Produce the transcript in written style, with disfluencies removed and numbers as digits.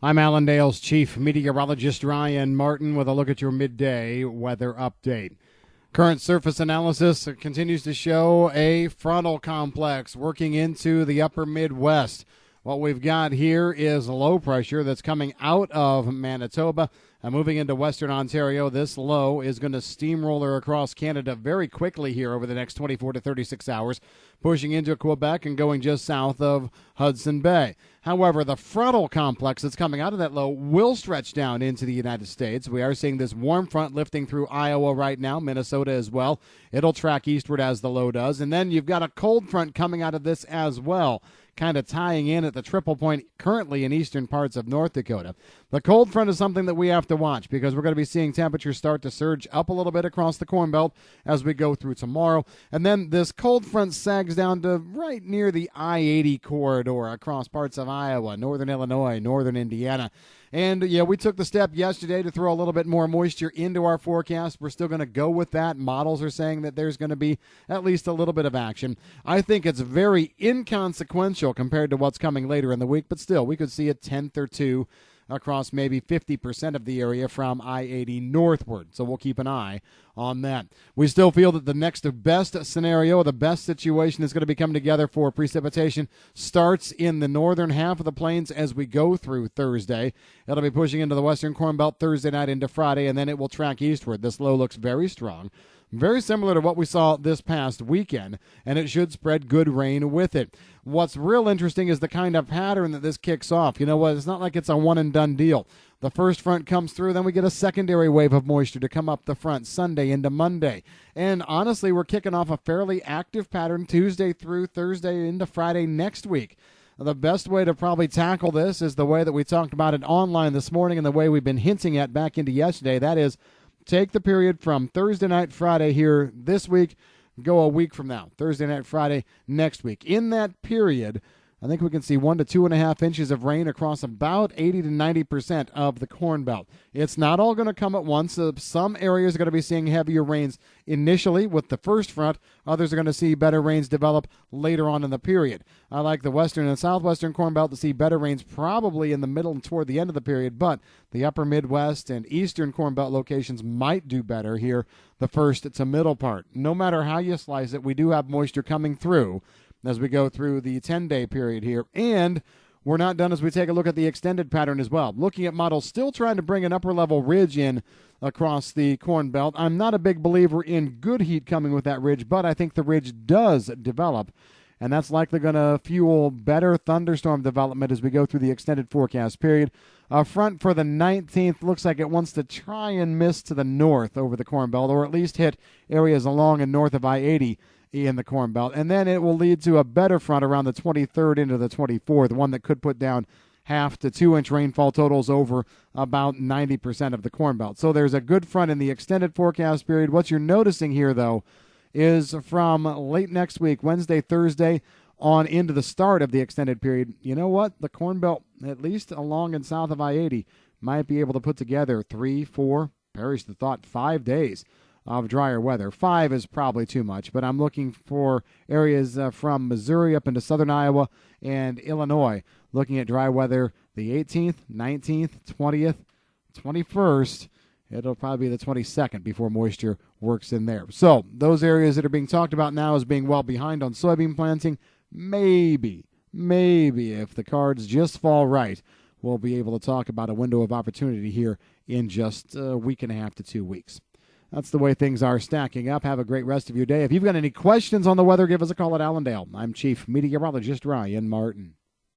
I'm Allendale's chief meteorologist Ryan Martin with a look at your midday weather update. Current surface analysis continues to show a frontal complex working into the upper Midwest. What we've got here is low pressure that's coming out of Manitoba and moving into western Ontario. This low is going to steamroller across Canada very quickly here over the next 24 to 36 hours, pushing into Quebec and going just south of Hudson Bay. However, the frontal complex that's coming out of that low will stretch down into the United States. We are seeing this warm front lifting through Iowa right now, Minnesota as well. It'll track eastward as the low does. And then you've got a cold front coming out of this as well, kind of tying in at the triple point currently in eastern parts of North Dakota. The cold front is something that we have to watch because we're going to be seeing temperatures start to surge up a little bit across the Corn Belt as we go through tomorrow. And then this cold front sags down to right near the I-80 corridor across parts of Iowa, northern Illinois, northern Indiana. And, yeah, we took the step yesterday to throw a little bit more moisture into our forecast. We're still going to go with that. Models are saying that there's going to be at least a little bit of action. I think it's very inconsequential compared to what's coming later in the week, but still, we could see a tenth or two across maybe 50% of the area from I-80 northward. So we'll keep an eye on that. We still feel that the next best scenario, the best situation is going to be coming together for precipitation starts in the northern half of the plains as we go through Thursday. It'll be pushing into the western Corn Belt Thursday night into Friday, and then it will track eastward. This low looks very strong. Very similar to what we saw this past weekend, and it should spread good rain with it. What's real interesting is the kind of pattern that this kicks off. You know what? It's not like it's a one-and-done deal. The first front comes through, then we get a secondary wave of moisture to come up the front Sunday into Monday. And honestly, we're kicking off a fairly active pattern Tuesday through Thursday into Friday next week. The best way to probably tackle this is the way that we talked about it online this morning and the way we've been hinting at back into yesterday. That is, take the period from Thursday night, Friday here this week, go a week from now, Thursday night, Friday next week. In that period, I think we can see 1 to 2.5 inches of rain across about 80 to 90% of the Corn Belt. It's not all going to come at once. Some areas are going to be seeing heavier rains initially with the first front. Others are going to see better rains develop later on in the period. I like the western and southwestern Corn Belt to see better rains probably in the middle and toward the end of the period, but the upper Midwest and eastern Corn Belt locations might do better here the first to middle part. No matter how you slice it, we do have moisture coming through as we go through the 10-day period here. And we're not done as we take a look at the extended pattern as well. Looking at models still trying to bring an upper-level ridge in across the Corn Belt. I'm not a big believer in good heat coming with that ridge, but I think the ridge does develop, and that's likely going to fuel better thunderstorm development as we go through the extended forecast period. A front for the 19th looks like it wants to try and miss to the north over the Corn Belt, or at least hit areas along and north of I-80 in the Corn Belt, and then it will lead to a better front around the 23rd into the 24th, one that could put down 1/2 to 2 inch rainfall totals over about 90% of the Corn Belt. So there's a good front in the extended forecast period. What you're noticing here, though, is from late next week, Wednesday, Thursday, on into the start of the extended period, you know what? The Corn Belt, at least along and south of I-80, might be able to put together 3, 4, perish the thought, 5 days of drier weather. 5 is probably too much, but I'm looking for areas from Missouri up into southern Iowa and Illinois, looking at dry weather the 18th, 19th, 20th, 21st. It'll probably be the 22nd before moisture works in there. So those areas that are being talked about now as being well behind on soybean planting, maybe if the cards just fall right, we'll be able to talk about a window of opportunity here in just a week and a half to 2 weeks. That's the way things are stacking up. Have a great rest of your day. If you've got any questions on the weather, give us a call at Allendale. I'm Chief Meteorologist Ryan Martin.